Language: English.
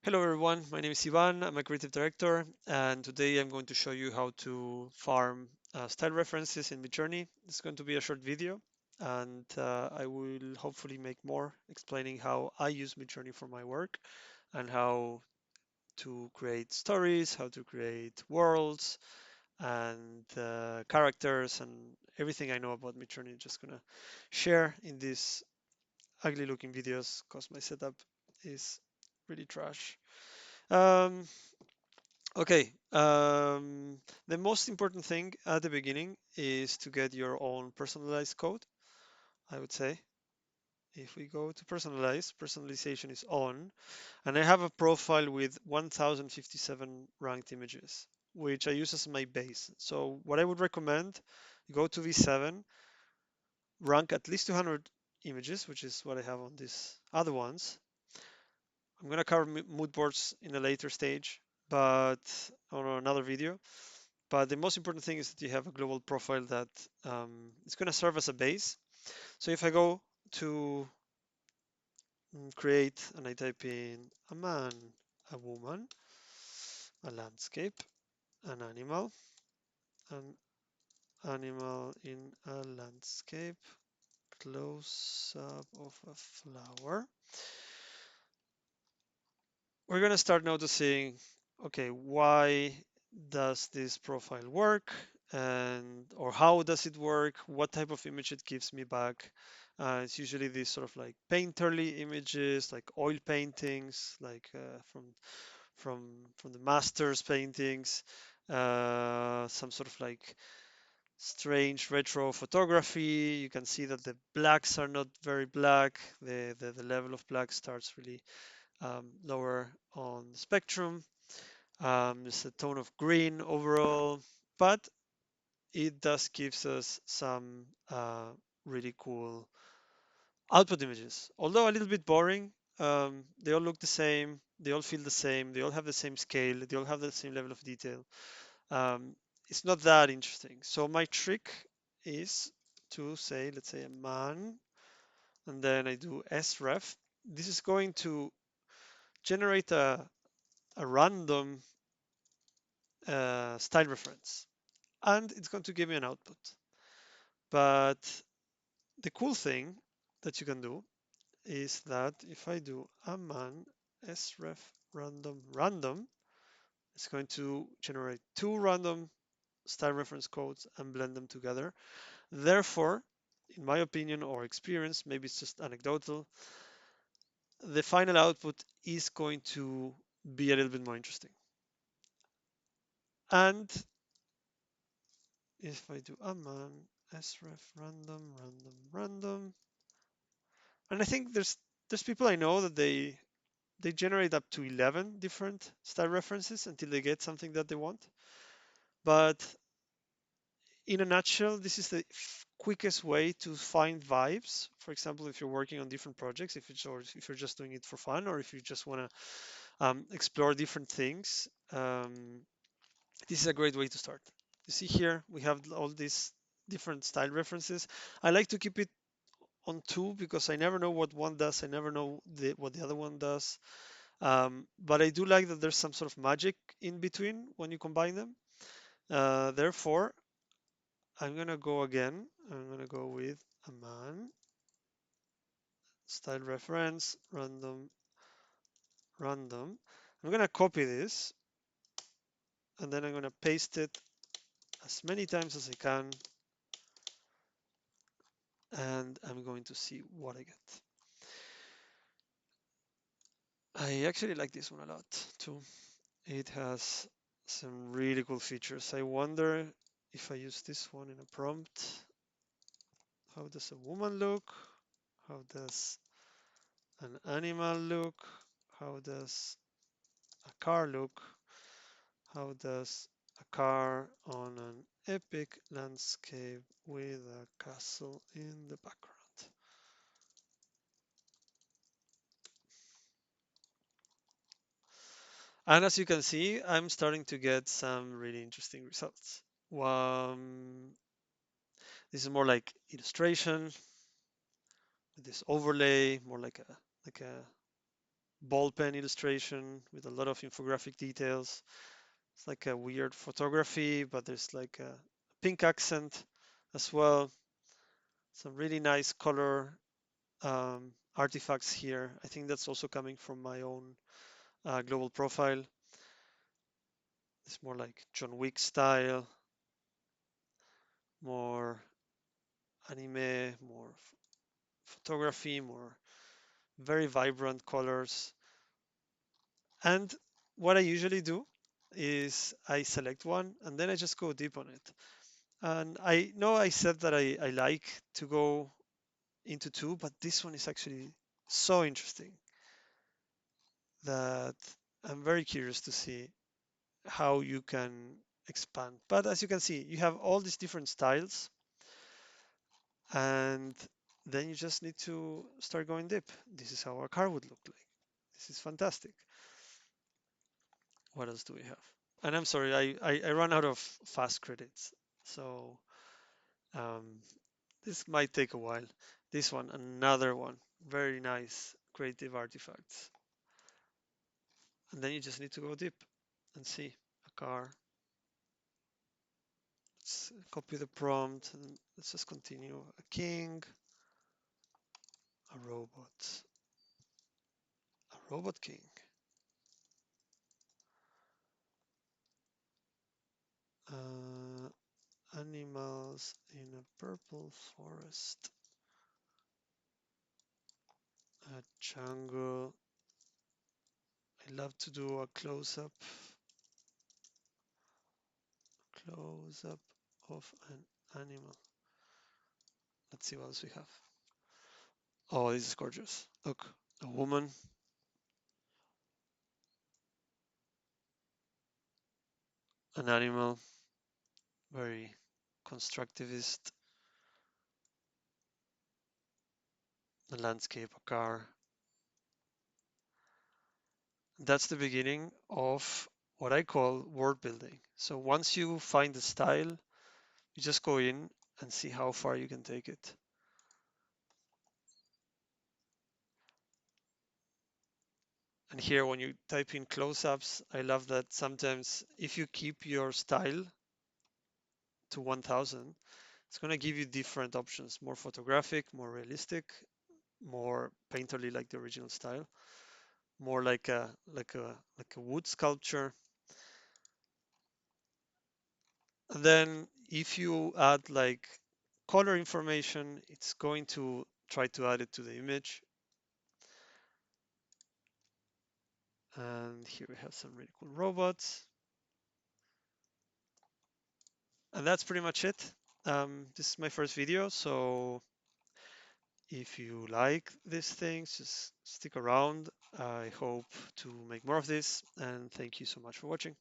Hello everyone, my name is Ivan, I'm a creative director, and today I'm going to show you how to farm style references in Midjourney. It's going to be a short video, and I will hopefully make more explaining how I use Midjourney for my work and how to create stories, how to create worlds and characters and everything I know about Midjourney. Just gonna share in these ugly looking videos because my setup is really trash. Um, Okay, the most important thing at the beginning is to get your own personalized code, I would say. If we go to personalize, personalization is on, and I have a profile with 1057 ranked images, which I use as my base. So what I would recommend, you go to V7, rank at least 200 images, which is what I have on these other ones. I'm gonna cover mood boards in a later stage, but on another video. But the most important thing is that you have a global profile that is going to serve as a base. So if I go to create and I type in a man, a woman, a landscape, an an animal in a landscape, close up of a flower, we're going to start noticing, okay, why does this profile work and or how does it work? What type of image it gives me back? It's usually these sort of like painterly images, like oil paintings, like from from the masters paintings, some sort of like strange retro photography. You can see that the blacks are not very black. The level of black starts really lower on the spectrum. There's a tone of green overall, but it does gives us some really cool output images. Although a little bit boring, they all look the same, they all feel the same, they all have the same scale, they all have the same level of detail. Um, it's not that interesting. So my trick is to say, let's say a man, and then I do SREF. This is going to generate a random style reference, and it's going to give me an output. But the cool thing that you can do is that if I do a man sref random, it's going to generate two random style reference codes and blend them together. Therefore, in my opinion or experience, maybe it's just anecdotal, the final output is going to be a little bit more interesting. And if I do a man sref random, and I think there's people I know that they generate up to 11 different style references until they get something that they want. But in a nutshell, this is the quickest way to find vibes. For example, if you're working on different projects, if you're just doing it for fun, or if you just want to explore different things, this is a great way to start. You see here we have all these different style references. I like to keep it on two because I never know what one does. I never know what the other one does. But I do like that there's some sort of magic in between when you combine them. Therefore, I'm gonna go again. I'm gonna go with a man, style reference, random. I'm gonna copy this and then I'm gonna paste it as many times as I can, and I'm going to see what I get. I actually like this one a lot too. It has some really cool features. I wonder if I use this one in a prompt, how does a woman look? How does an animal look? How does a car look? How does a car on an epic landscape with a castle in the background? And as you can see, I'm starting to get some really interesting results. Um, this is more like illustration with this overlay, more like a ball pen illustration with a lot of infographic details. It's like a weird photography, but there's like a pink accent as well. Some really nice color artifacts here. I think that's also coming from my own global profile. It's more like John Wick style, more anime, more photography, more very vibrant colors. And what I usually do is I select one and then I just go deep on it. And I know I said that I like to go into two, but this one is actually so interesting that I'm very curious to see how you can expand. But as you can see, you have all these different styles, and then you just need to start going deep. This is how a car would look like. This is fantastic. What else do we have? And I'm sorry, I ran out of fast credits, so um, this might take a while. This one, another one, very nice creative artifacts. And then you just need to go deep and see a car. Let's copy the prompt and let's just continue. A king, a robot king. Uh, Animals in a purple forest. A jungle. I love to do a close up of an animal. Let's see what else we have. Oh, this is gorgeous. Look, a woman, an animal, very constructivist, a landscape, a car. That's the beginning of what I call word building. So once you find the style, you just go in and see how far you can take it. And here, when you type in close-ups, I love that sometimes if you keep your style to 1000, it's going to give you different options, more photographic, more realistic, more painterly like the original style, more like a wood sculpture. And then if you add like color information, it's going to try to add it to the image. And here we have some really cool robots. And that's pretty much it. This is my first video, so if you like these things, just stick around. I hope to make more of this, and thank you so much for watching.